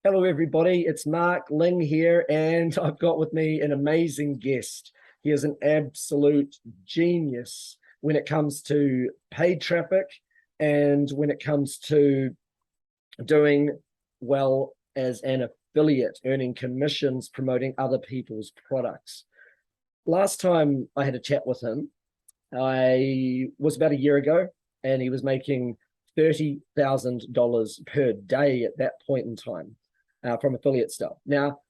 Hello, everybody. It's Mark Ling here, and I've got with me an amazing guest. He is an absolute genius when it comes to paid traffic and when it comes to doing well as an affiliate, earning commissions, promoting other people's products. Last time I had a chat with him, I was about a year ago, and he was making $30,000 per day at that point in time from affiliate stuff. Now,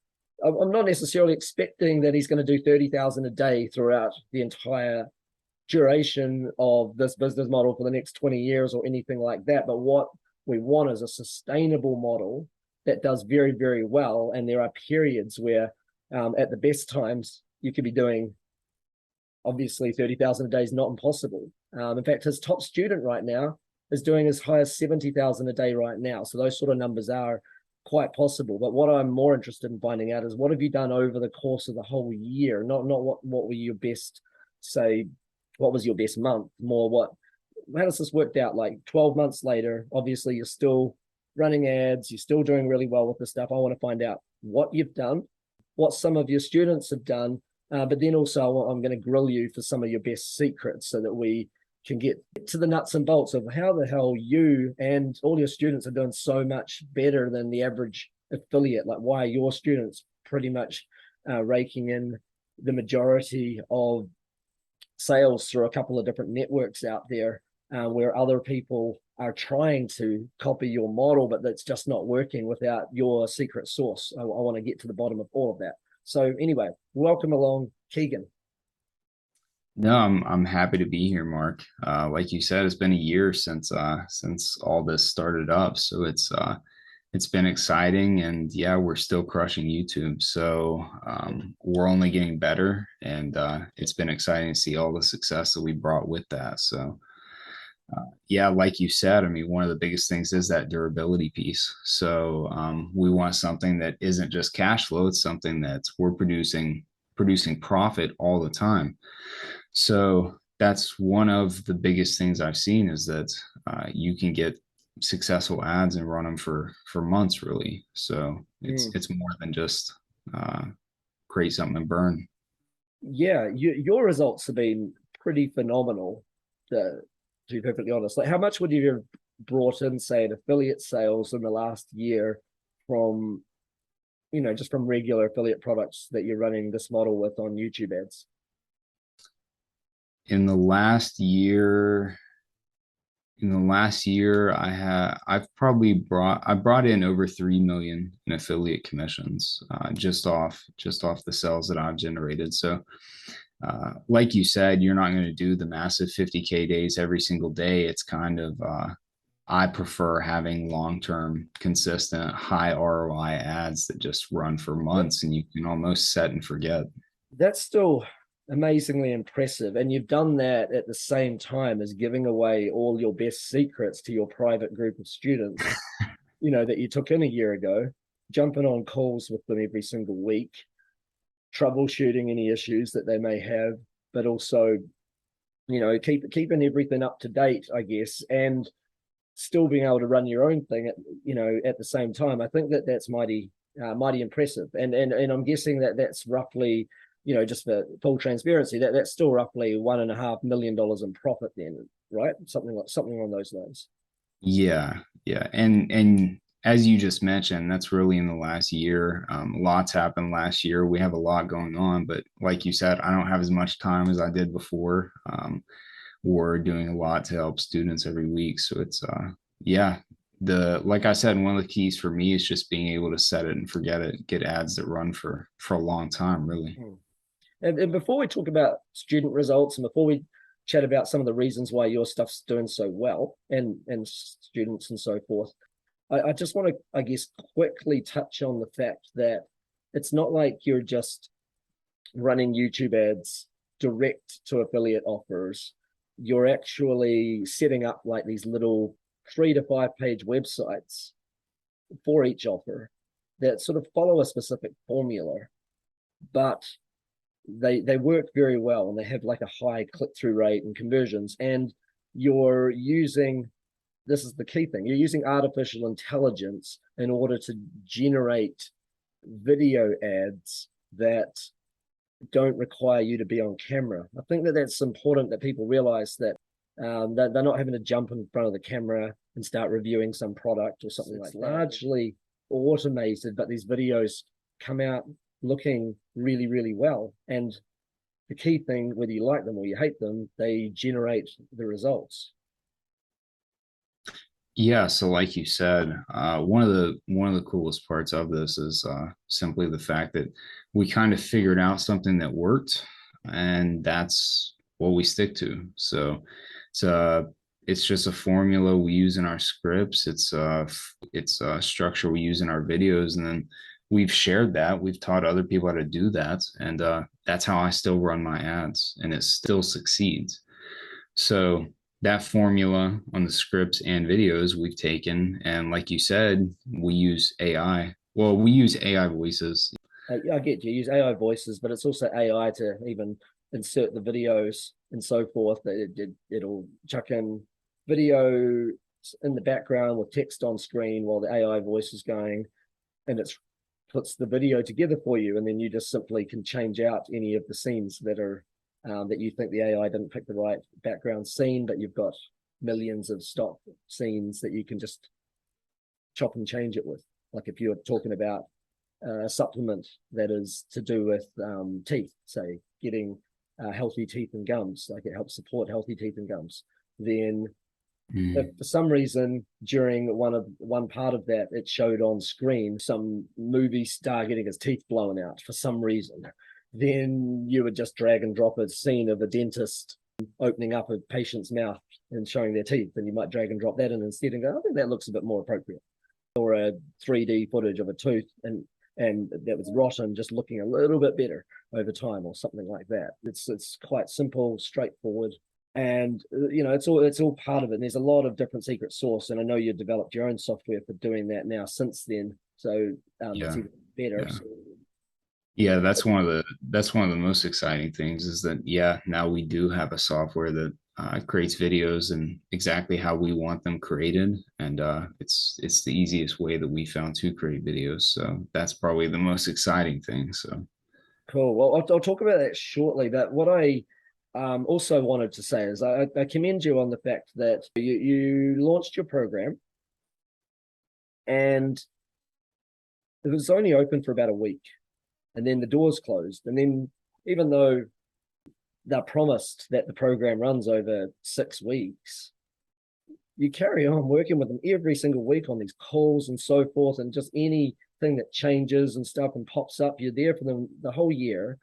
I'm not necessarily expecting that he's going to do 30,000 a day throughout the entire duration of this business model for the next 20 years or anything like that. But what we want is a sustainable model that does very, very well. And there are periods where at the best times you could be doing, obviously 30,000 a day is not impossible. In fact, his top student right now is doing as high as 70,000 a day right now. So those sort of numbers are quite possible. But what I'm more interested in finding out is what have you done over the course of the whole year? Not what were your best, say, what was your best month? More what, how does this work out? Like 12 months later, obviously you're still running ads, you're still doing really well with this stuff. I want to find out what you've done, what some of your students have done, but then also I'm going to grill you for some of your best secrets so that we can get to the nuts and bolts of how the hell you and all your students are doing so much better than the average affiliate. Like, why are your students pretty much raking in the majority of sales through a couple of different networks out there, where other people are trying to copy your model, but that's just not working without your secret sauce. I want to get to the bottom of all of that. So anyway, welcome along, Keegan. No, I'm happy to be here, Mark. Like you said, it's been a year since all this started up, so it's been exciting, and yeah, we're still crushing YouTube. So we're only getting better, and it's been exciting to see all the success that we brought with that. So yeah, like you said, I mean, one of the biggest things is that durability piece. So we want something that isn't just cash flow; it's something that's we're producing profit all the time. So that's one of the biggest things I've seen is that you can get successful ads and run them for months, really. So Mm. it's more than just uh, create something and burn. Yeah, your results have been pretty phenomenal, to be perfectly honest. Like, how much would you have brought in, say, in affiliate sales in the last year from, just from regular affiliate products that you're running this model with on YouTube ads? In the last year, I brought in over 3 million in affiliate commissions just off the sales that I've generated. So like you said, you're not going to do the massive 50K days every single day. It's kind of I prefer having long-term, consistent, high ROI ads that just run for That months and you can almost set and forget. that's still amazingly impressive. And you've done that at the same time as giving away all your best secrets to your private group of students, that you took in a year ago, jumping on calls with them every single week, troubleshooting any issues that they may have, but also, keeping everything up to date, I guess, and still being able to run your own thing at the same time. I think that that's mighty impressive. And I'm guessing that that's roughly, just for full transparency, that's still roughly $1.5 million in profit then, right? Something along those lines. Yeah, yeah, and as you just mentioned, that's really in the last year. Lots happened last year. We have a lot going on, but like you said, I don't have as much time as I did before. We're doing a lot to help students every week, so it's yeah. The like I said, one of the keys for me is just being able to set it and forget it, get ads that run for a long time, really. Hmm. And before we talk about student results and before we chat about some of the reasons why your stuff's doing so well and students and so forth, I just want to, I guess, quickly touch on the fact that it's not like you're just running YouTube ads direct to affiliate offers. You're actually setting up like these little 3 to 5 page websites for each offer that sort of follow a specific formula, but they work very well and they have like a high click-through rate and conversions. And you're using this is the key thing. You're using artificial intelligence in order to generate video ads that don't require you to be on camera. I think that that's important, that people realize that they're not having to jump in front of the camera and start reviewing some product or something like that. Largely automated, but these videos come out looking really, really well. And the key thing, whether you like them or you hate them, they generate the results. Yeah, so like you said, one of the coolest parts of this is simply the fact that we kind of figured out something that worked, and that's what we stick to. So it's uh it's just a formula we use in our scripts. It's a structure we use in our videos, and then we've shared that. We've taught other people how to do that, and that's how I still run my ads, and it still succeeds. So that formula on the scripts and videos we've taken, and like you said, we use AI. Well, we use AI voices. I get you use AI voices, but it's also AI to even insert the videos and so forth. It'll chuck in video in the background with text on screen while the AI voice is going, and it puts the video together for you, and then you just simply can change out any of the scenes that are that you think the AI didn't pick the right background scene, but you've got millions of stock scenes that you can just chop and change it with. Like if you're talking about a supplement that is to do with teeth, say getting healthy teeth and gums, like it helps support healthy teeth and gums, then if for some reason during one part of that it showed on screen some movie star getting his teeth blown out for some reason, then you would just drag and drop a scene of a dentist opening up a patient's mouth and showing their teeth, and you might drag and drop that in instead and go, I think that looks a bit more appropriate. Or a 3D footage of a tooth and that was rotten just looking a little bit better over time or something like that. It's quite simple, straightforward, and it's all part of it. And there's a lot of different secret sauce, and I know you developed your own software for doing that now since then, so it's even better. Yeah. Yeah, that's one of the most exciting things is that now we do have a software that creates videos and exactly how we want them created, and it's the easiest way that we found to create videos. So that's probably the most exciting thing. So Cool. Well, I'll talk about that shortly. But what I also wanted to say is I commend you on the fact that you launched your program, and it was only open for about a week, and then the doors closed. And then even though they're promised that the program runs over 6 weeks, you carry on working with them every single week on these calls and so forth, and just anything that changes and stuff and pops up, you're there for them the whole year.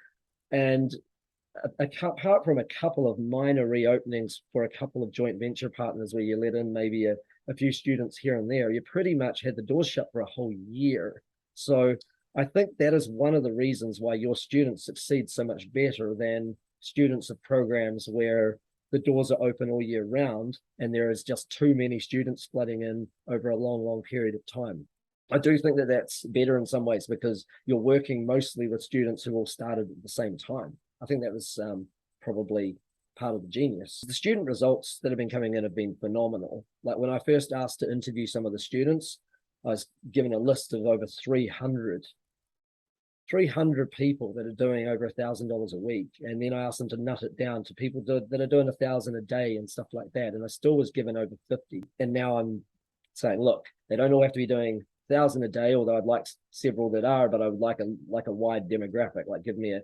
And apart from a couple of minor reopenings for a couple of joint venture partners where you let in maybe a few students here and there, you pretty much had the doors shut for a whole year. So I think that is one of the reasons why your students succeed so much better than students of programs where the doors are open all year round and there is just too many students flooding in over a long, long period of time. I do think that that's better in some ways because you're working mostly with students who all started at the same time. I think that was probably part of the genius. The student results that have been coming in have been phenomenal. Like when I first asked to interview some of the students, I was given a list of over 300 people that are doing over $1,000 a week. And then I asked them to nut it down to people that are doing 1,000 a day and stuff like that. And I still was given over 50. And now I'm saying, look, they don't all have to be doing 1,000 a day, although I'd like several that are, but I would like a wide demographic, like give me a,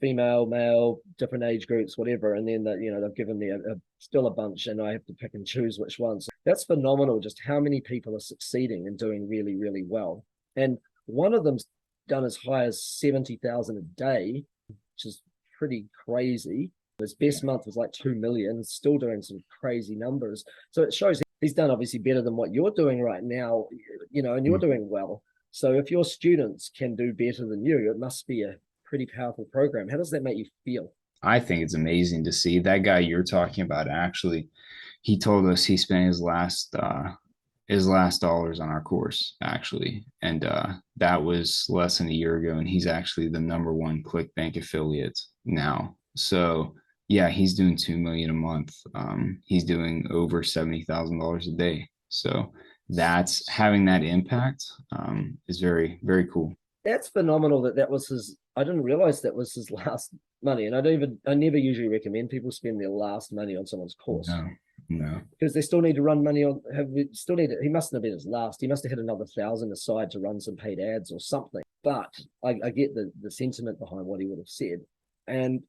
female, male, different age groups, whatever. And then they've given me still a bunch, and I have to pick and choose which ones. So that's phenomenal, just how many people are succeeding and doing really, really well. And one of them's done as high as 70,000 a day, which is pretty crazy. His best month was like 2 million, still doing some crazy numbers. So it shows he's done obviously better than what you're doing right now, and you're doing well. So if your students can do better than you, it must be a pretty powerful program. How does that make you feel? I think it's amazing to see that guy you're talking about. Actually, he told us he spent his last dollars on our course actually, and that was less than a year ago, and he's actually the #1 ClickBank affiliate now. So Yeah, he's doing 2 million a month. He's doing over $70,000 a day. So that's having that impact is very, very cool. That's phenomenal that was his. I didn't realize that was his last money. And I never usually recommend people spend their last money on someone's course No, no. because they still need to run money on, still need it. He mustn't have been his last. He must have had another 1,000 aside to run some paid ads or something. But I get the sentiment behind what he would have said. And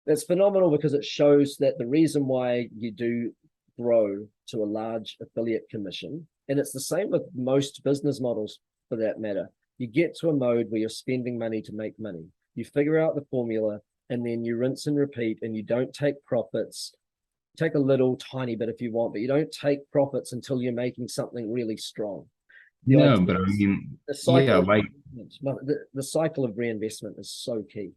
that's phenomenal because it shows that the reason why you do grow to a large affiliate commission, and it's the same with most business models for that matter. You get to a mode where you're spending money to make money. You figure out the formula and then you rinse and repeat, and you don't take profits. Take a little tiny bit if you want, but you don't take profits until you're making something really strong. The No, idea but I is mean, the yeah, cycle of like the cycle of reinvestment is so key.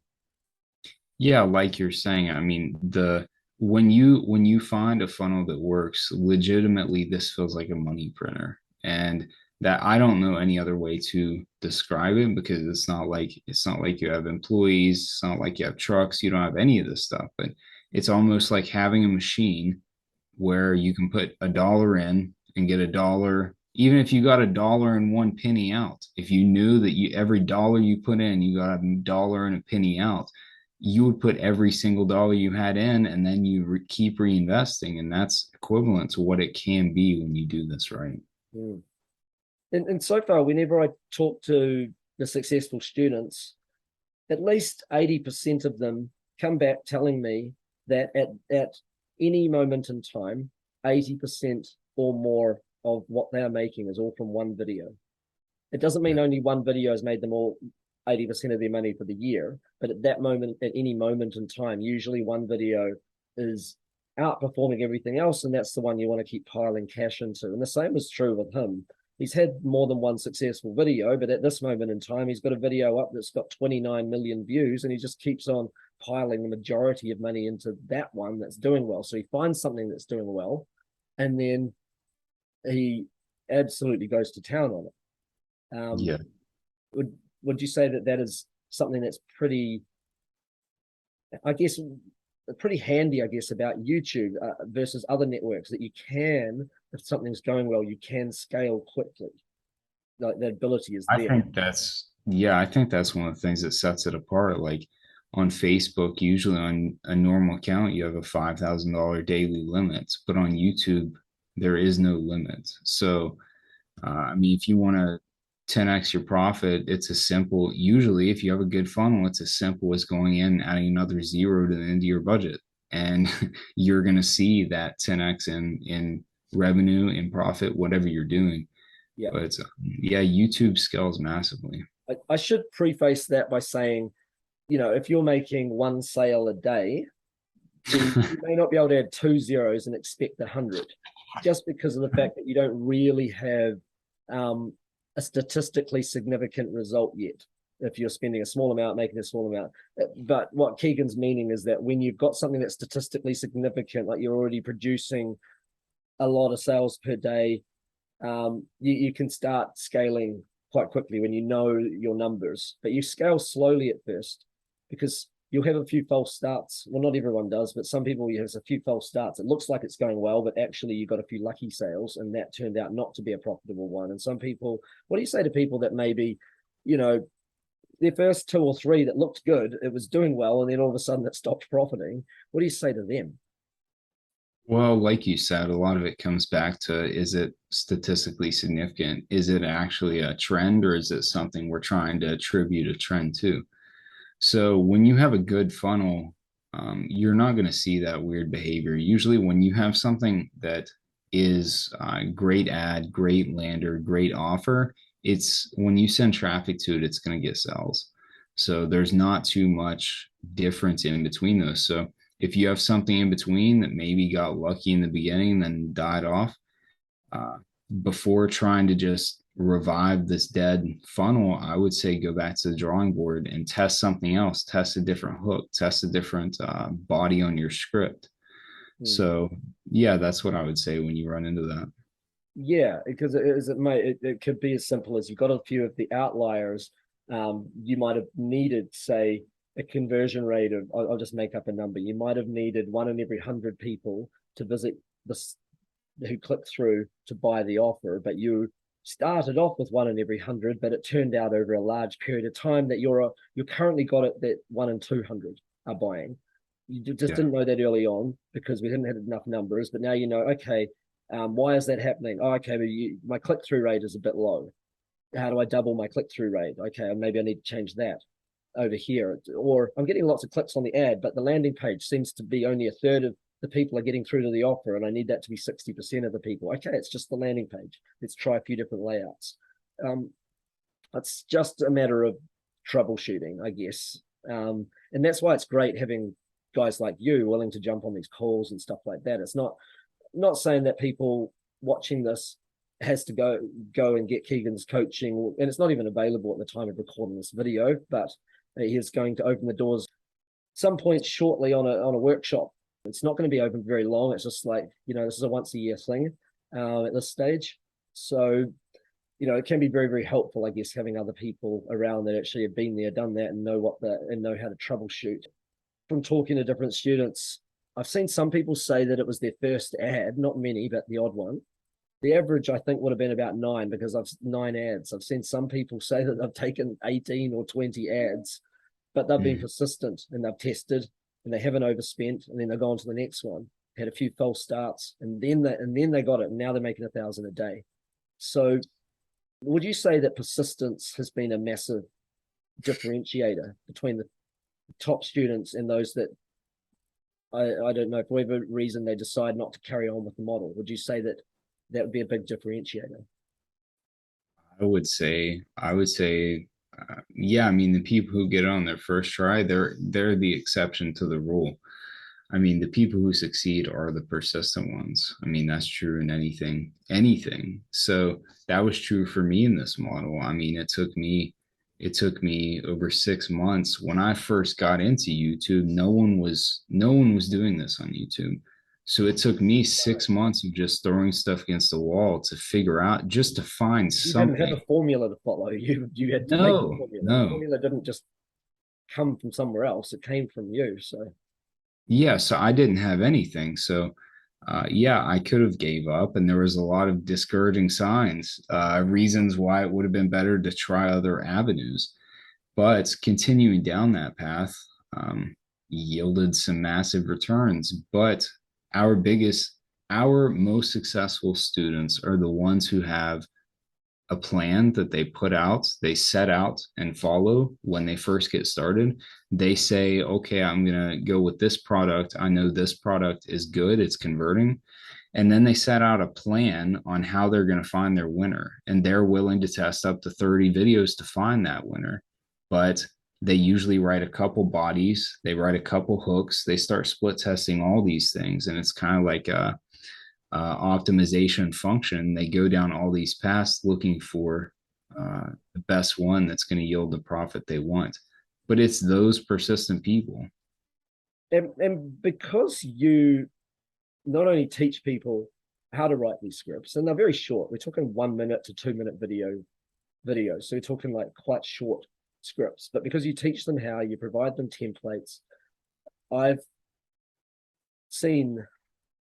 yeah, like you're saying, I mean, the when you find a funnel that works, legitimately this feels like a money printer. And that I don't know any other way to describe it because it's not like you have employees, it's not like you have trucks, you don't have any of this stuff, but it's almost like having a machine where you can put a dollar in and get a dollar, even if you got a dollar and one penny out. If you knew that you every dollar you put in, you got a dollar and a penny out, you would put every single dollar you had in, and then you keep reinvesting, and that's equivalent to what it can be when you do this right. Mm. And so far, whenever I talk to the successful students, at least 80% of them come back telling me that at any moment in time, 80% or more of what they are making is all from one video. It doesn't mean Yeah. only one video has made them all 80% of their money for the year, but at that moment, at any moment in time, usually one video is outperforming everything else, and that's the one you want to keep piling cash into. And the same is true with him. He's had more than one successful video, but at this moment in time, he's got a video up that's got 29 million views, and he just keeps on piling the majority of money into that one that's doing well. So he finds something that's doing well, and then he absolutely goes to town on it. Yeah. Would would you say that that is something that's pretty, I guess, pretty handy, I guess, about YouTube versus other networks that you can, if something's going well, you can scale quickly. Like the ability is I there. think that's yeah, I think that's one of the things that sets it apart. Like on Facebook, usually on a normal account, you have a $5,000 daily limit, but on YouTube, there is no limit. So, I mean, if you want to 10x your profit, it's as simple. Usually, if you have a good funnel, it's as simple as going in, adding another zero to the end of your budget, and you're going to see that 10x in revenue, in profit, whatever you're doing. Yeah. But yeah, YouTube scales massively. I should preface that by saying, if you're making one sale a day, then you may not be able to add two zeros and expect 100, just because of the fact that you don't really have a statistically significant result yet. If you're spending a small amount, making a small amount. But what Keegan's meaning is that when you've got something that's statistically significant, like you're already producing a lot of sales per day, you can start scaling quite quickly when you know your numbers. But you scale slowly at first because you'll have a few false starts. Well, not everyone does, but some people, you have a few false starts. It looks like it's going well, but actually you got a few lucky sales, and that turned out not to be a profitable one. And some people, what do you say to people that maybe, you know, their first two or three that looked good, it was doing well, and then all of a sudden it stopped profiting? What do you say to them? Well, like you said, a lot of it comes back to, is it statistically significant? Is it actually a trend, or is it something we're trying to attribute a trend to? So when you have a good funnel, you're not going to see that weird behavior. Usually, when you have something that is great ad, great lander, great offer, it's when you send traffic to it, it's going to get sales. So there's not too much difference in between those. So if you have something in between that maybe got lucky in the beginning, then died off, uh, before trying to just revive this dead funnel, I would say go back to the drawing board and test something else, test a different hook, test a different body on your script. Hmm. So, yeah, that's what I would say when you run into that. Yeah, because it could be as simple as you got a few of the outliers. You might have needed, say, a conversion rate of, I'll just make up a number. You might have needed 1 in every 100 people to visit this, who clicked through to buy the offer, but you started off with 1 in every 100, but it turned out over a large period of time that you're currently got it that 1 in 200 are buying. You just Yeah. didn't know that early on because we didn't have enough numbers, but now you know, okay, why is that happening? Oh, okay, but my click-through rate is a bit low. How do I double my click-through rate? Okay, maybe I need to change that over here. Or I'm getting lots of clicks on the ad, but the landing page seems to be only a third of the people are getting through to the offer, and I need that to be 60% of the people. Okay, it's just the landing page. Let's try a few different layouts. It's just a matter of troubleshooting, I guess. And that's why it's great having guys like you willing to jump on these calls and stuff like that. It's not saying that people watching this has to go and get Keegan's coaching, and it's not even available at the time of recording this video, but he is going to open the doors some point shortly on a workshop. It's not going to be open very long. It's just like, this is a once a year thing at this stage. So, it can be very, very helpful, I guess, having other people around that actually have been there, done that, and know how to troubleshoot. From talking to different students, I've seen some people say that it was their first ad, not many, but the odd one. The average, I think, would have been about 9 because I've 9 ads. I've seen some people say that they've taken 18 or 20 ads, but they've been persistent and they've tested and they haven't overspent, and then they've gone to the next one, had a few false starts, and then they got it, and now they're making 1,000 a day. So would you say that persistence has been a massive differentiator between the top students and those that I don't know, for whatever reason they decide not to carry on with the model? Would you say that would be a big differentiator? I would say, yeah. I mean, the people who get on their first try, they're the exception to the rule. I mean, the people who succeed are the persistent ones. I mean, that's true in anything. So that was true for me in this model. I mean, it took me over 6 months. When I first got into YouTube, no one was doing this on YouTube. So it took me 6 months of just throwing stuff against the wall to figure out, just to find You didn't have something. a formula to follow. You had to make the No, formula. The no. formula didn't just come from somewhere else. It came from you. So Yeah, so I didn't have anything. So yeah, I could have gave up, and there was a lot of discouraging signs, reasons why it would have been better to try other avenues. But continuing down that path yielded some massive returns. But our biggest, our most successful students are the ones who have a plan that they set out and follow when they first get started. They say, okay, I'm going to go with this product. I know this product is good, it's converting. And then they set out a plan on how they're going to find their winner. And they're willing to test up to 30 videos to find that winner. But they usually write a couple bodies, they write a couple hooks, they start split testing all these things. And it's kind of like a optimization function. They go down all these paths looking for the best one that's going to yield the profit they want. But it's those persistent people. and because you not only teach people how to write these scripts, and they're very short. We're talking 1 minute to 2 minute videos. So we're talking like quite short scripts. But because you teach them how, you provide them templates. I've seen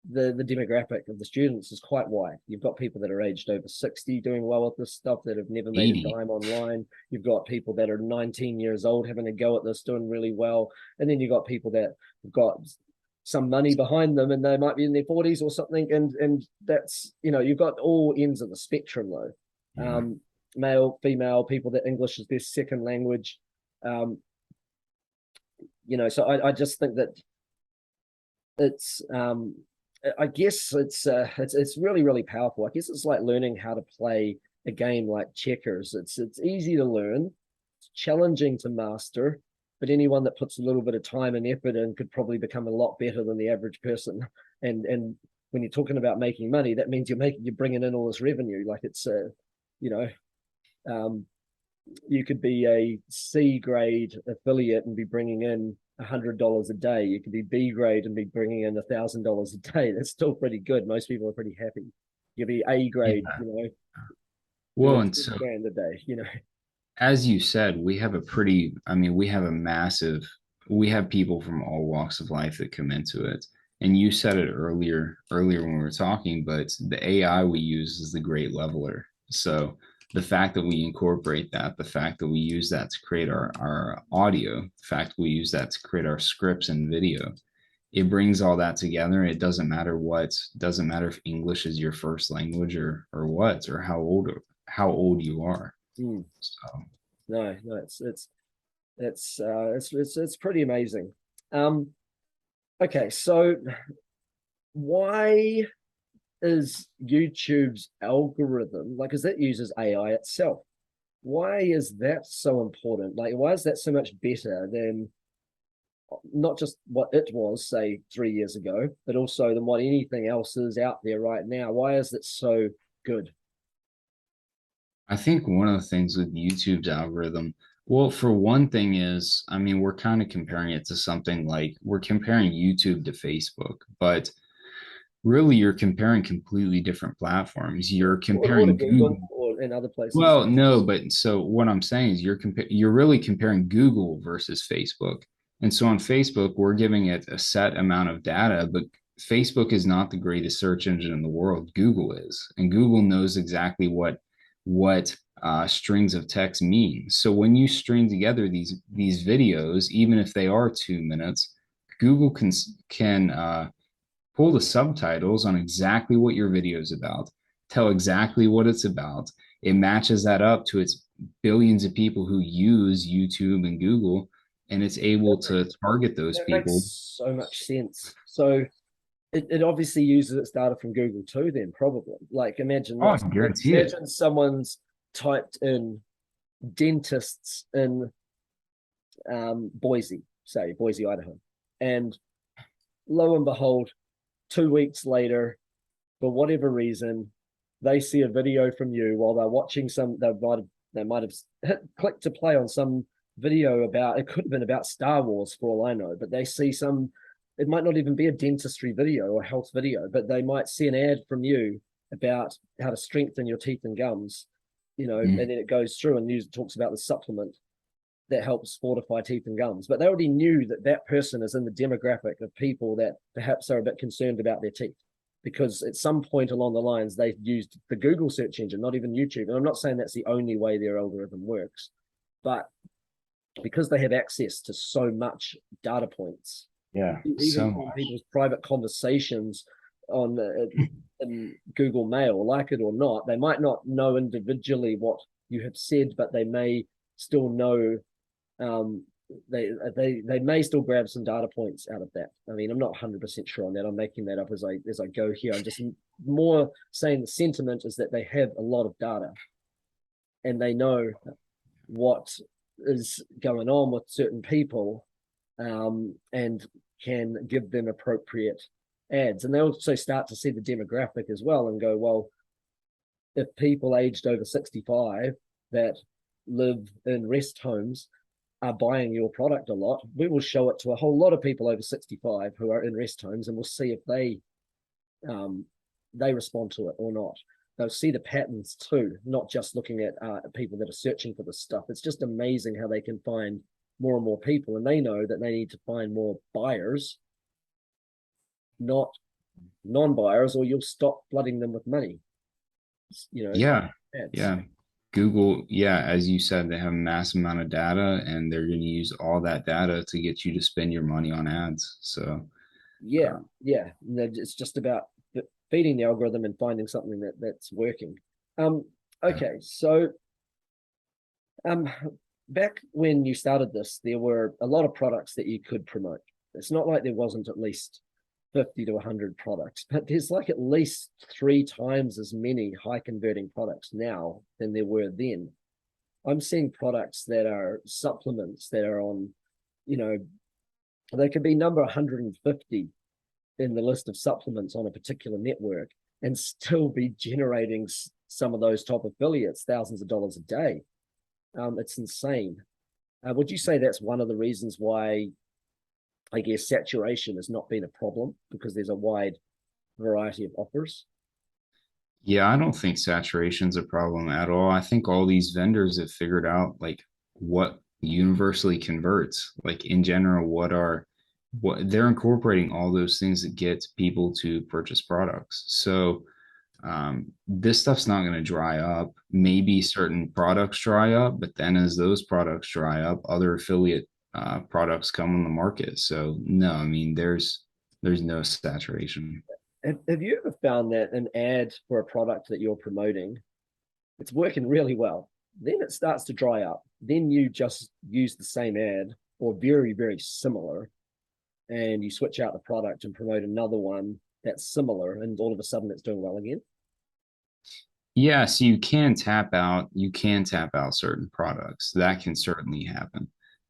the demographic of the students is quite wide. You've got people that are aged over 60 doing well with this stuff that have never made 80. a dime online. You've got people that are 19 years old having a go at this, doing really well. And then you've got people that have got some money behind them and they might be in their 40s or something. And that's, you've got all ends of the spectrum though. Yeah. Male, female, people that English is their second language. So I just think that it's I guess it's really, really powerful. I guess it's like learning how to play a game like checkers. It's easy to learn, it's challenging to master, but anyone that puts a little bit of time and effort in could probably become a lot better than the average person. And when you're talking about making money, that means you're bringing in all this revenue. Like it's you could be a C grade affiliate and be bringing in $100 a day. You could be B grade and be bringing in $1,000 a day. That's still pretty good. Most people are pretty happy. You could be A grade, Yeah. Well, doing and 10 so grand a day. as you said, we have a massive we have people from all walks of life that come into it. And you said it earlier when we were talking, but the AI we use is the great leveler. So the fact that we incorporate that, the fact that we use that to create our audio, the fact we use that to create our scripts and video, it brings all that together. It doesn't matter if English is your first language or how old you are. Mm. So No, it's pretty amazing. Um, okay, so why is YouTube's algorithm, like, because that uses AI itself? Why is that so important? Like, why is that so much better than not just what it was, say, 3 years ago, but also than what anything else is out there right now? Why is it so good? I think one of the things with YouTube's algorithm, well, for one thing is, I mean, we're kind of comparing it to something like we're comparing YouTube to Facebook, but really you're comparing completely different platforms. You're Or to comparing Google. Google or in other places. Well, no, but so what I'm saying is you're really comparing Google versus Facebook. And so on Facebook, we're giving it a set amount of data, but Facebook is not the greatest search engine in the world. Google is, and Google knows exactly what strings of text mean. So when you string together these videos, even if they are 2 minutes, Google can pull the subtitles on exactly what your video is about, tell exactly what it's about. It matches that up to its billions of people who use YouTube and Google, and it's able to target those That makes people. so much sense. So it obviously uses its data from Google too, then probably. Like imagine Oh, I this. can guarantee it. Imagine someone's typed in dentists in Boise, say Boise, Idaho. And lo and behold, 2 weeks later, for whatever reason, they see a video from you while they're watching they might have clicked to play on some video about, it could have been about Star Wars for all I know, but they see it might not even be a dentistry video or health video, but they might see an ad from you about how to strengthen your teeth and gums, and then it goes through and talks about the supplement that helps fortify teeth and gums. But they already knew that that person is in the demographic of people that perhaps are a bit concerned about their teeth, because at some point along the lines they've used the Google search engine, not even YouTube. And I'm not saying that's the only way their algorithm works, but because they have access to so much data points, Yeah, even so from much. people's private conversations on in Google Mail, like it or not, they might not know individually what you have said, but they may still know. Um, they may still grab some data points out of that. I mean, I'm not 100% sure on that. I'm making that up as I go here. I'm just more saying the sentiment is that they have a lot of data and they know what is going on with certain people, and can give them appropriate ads. And they also start to see the demographic as well and go, well, if people aged over 65 that live in rest homes are buying your product a lot, we will show it to a whole lot of people over 65 who are in rest homes, and we'll see if they respond to it or not. They'll see the patterns too, not just looking at people that are searching for this stuff. It's just amazing how they can find more and more people, and they know that they need to find more buyers, not non-buyers, or you'll stop flooding them with money. Yeah, Ads. yeah. Google, yeah, as you said, they have a massive amount of data and they're going to use all that data to get you to spend your money on ads. So, Yeah, uh, yeah. It's just about feeding the algorithm and finding something that's working. Um, yeah. okay, so um, back when you started this, there were a lot of products that you could promote. It's not like there wasn't at least 50 to 100 products, but there's like at least 3 times as many high converting products now than there were then. I'm seeing products that are supplements that are on, you know, they could be number 150 in the list of supplements on a particular network and still be generating some of those top affiliates thousands of dollars a day. It's insane. Would you say that's one of the reasons why, I guess, saturation has not been a problem, because there's a wide variety of offers? Yeah, I don't think saturation's a problem at all. I think all these vendors have figured out like universally converts. Like in general, what they're incorporating all those things that get people to purchase products. So this stuff's not going to dry up. Maybe certain products dry up, but then as those products dry up, other affiliate products come on the market. So no, I mean there's no saturation. Have you ever found that an ad for a product that you're promoting, it's working really well, then it starts to dry up, then you just use the same ad or very, very similar, and you switch out the product and promote another one that's similar, and all of a sudden it's doing well again? Yeah, so you can tap out certain products. That can certainly happen.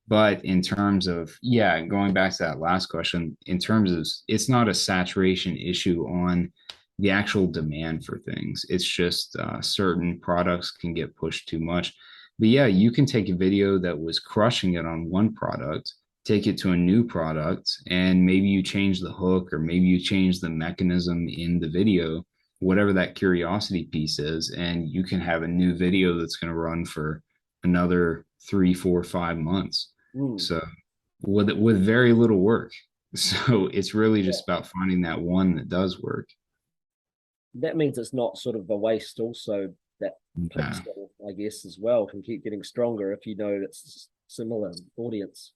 But in terms of, yeah, going back to that last question, in terms of it's not a saturation issue on the actual demand for things. It's just certain products can get pushed too much. But yeah, you can take a video that was crushing it on one product, take it to a new product, and maybe you change the hook or maybe you change the mechanism in the video, whatever that curiosity piece is, and you can have a new video that's going to run for another 3, 4, 5 months. Mm, So with very little work. So it's really yeah. just about finding that one that does work. That means it's not sort of a waste also. That Yeah. posting, I guess, as well can keep getting stronger if you know it's similar audience.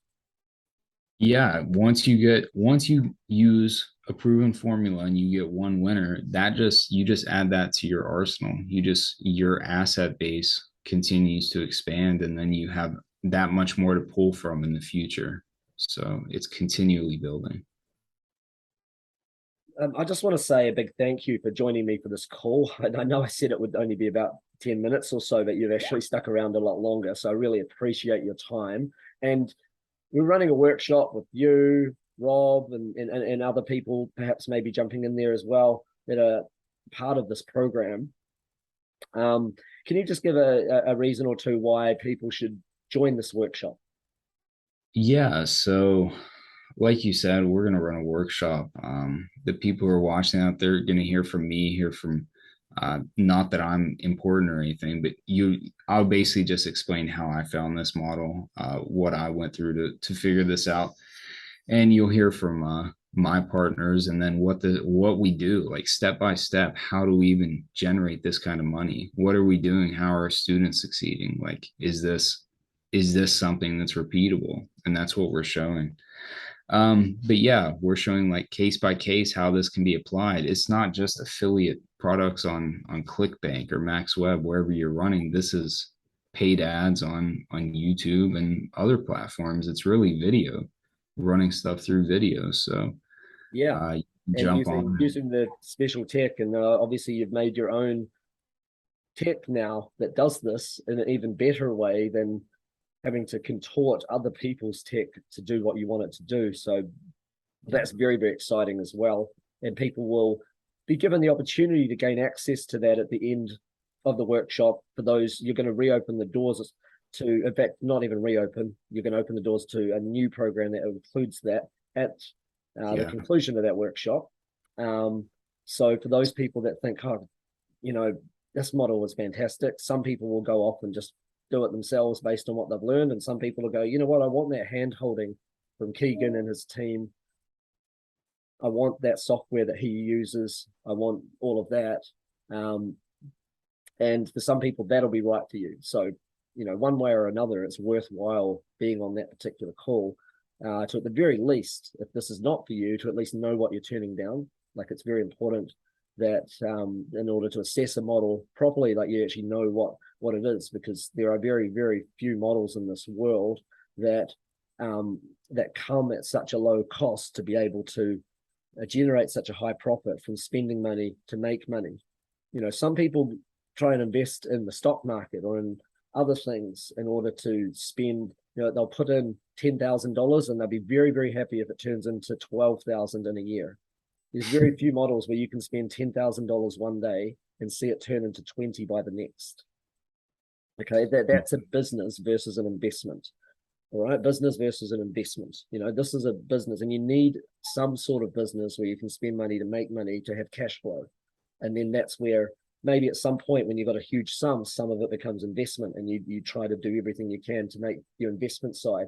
Yeah, once you use a proven formula and you get one winner, that just you just add that to your arsenal. Your asset base continues to expand and then you have that much more to pull from in the future. So it's continually building. I just want to say a big thank you for joining me for this call. I know I said it would only be about 10 minutes or so, but you've actually stuck around a lot longer. So I really appreciate your time. And we're running a workshop with you, Rob, and other people, perhaps maybe jumping in there as well, that are part of this program. Can you just give a reason or two why people should join this workshop? Yeah, so like you said, we're going to run a workshop. The people who are watching out there are going to hear from me, hear from not that I'm important or anything, but I'll basically just explain how I found this model, what I went through to figure this out. And you'll hear from my partners and then what we do, like step by step. How do we even generate this kind of money? What are we doing? How are our students succeeding? Like, is this something that's repeatable? And that's what we're showing. But yeah, we're showing like case by case how this can be applied. It's not just affiliate products on ClickBank or MaxWeb, wherever you're running. This is paid ads on YouTube and other platforms. It's really video, running stuff through video. So Yeah, uh, and jump on. using the special tech, and obviously you've made your own tech now that does this in an even better way than having to contort other people's tech to do what you want it to do. So that's very, very exciting as well. And people will be given the opportunity to gain access to that at the end of the workshop. For those, you're going to reopen the doors to, in fact, not even reopen, you're going to open the doors to a new program that includes that at the Yeah. conclusion of that workshop. Um, so for those people that think, oh, you know, this model was fantastic, some people will go off and just do it themselves based on what they've learned. And some people will go, you know what, I want that hand holding from Keegan and his team. I want that software that he uses. I want all of that. Um, and for some people, that'll be right for you. So, you know, one way or another, it's worthwhile being on that particular call to, at the very least, if this is not for you, to at least know what you're turning down. Like, it's very important that in order to assess a model properly, like you actually know what it is, because there are very, very few models in this world that that come at such a low cost to be able to generate such a high profit from spending money to make money. You know, some people try and invest in the stock market or in other things in order to spend, you know, they'll put in $10,000 and they'll be very, very happy if it turns into 12,000 in a year. There's very few models where you can spend $10,000 one day and see it turn into 20 by the next. Okay, that's a business versus an investment. All right, business versus an investment. You know, this is a business, and you need some sort of business where you can spend money to make money to have cash flow, and then that's where maybe at some point when you've got a huge sum, some of it becomes investment, and you try to do everything you can to make your investment side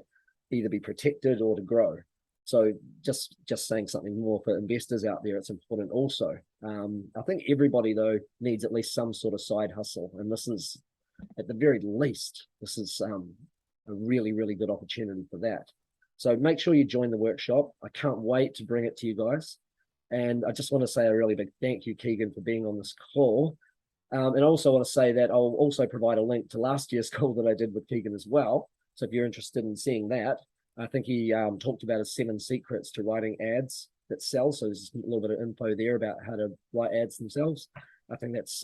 either be protected or to grow. So just saying something more for investors out there, it's important also. I think everybody though needs at least some sort of side hustle, and this is, at the very least, this is a really, really good opportunity for that. So make sure you join the workshop. I can't wait to bring it to you guys. And I just want to say a really big thank you, Keegan, for being on this call. And I also want to say that I'll also provide a link to last year's call that I did with Keegan as well. So if you're interested in seeing that, I think he talked about his 7 secrets to writing ads that sell. So there's a little bit of info there about how to write ads themselves. I think that's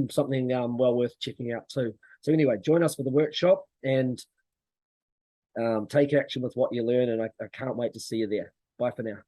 something well worth checking out too. So anyway, join us for the workshop and take action with what you learn. And I can't wait to see you there. Bye for now.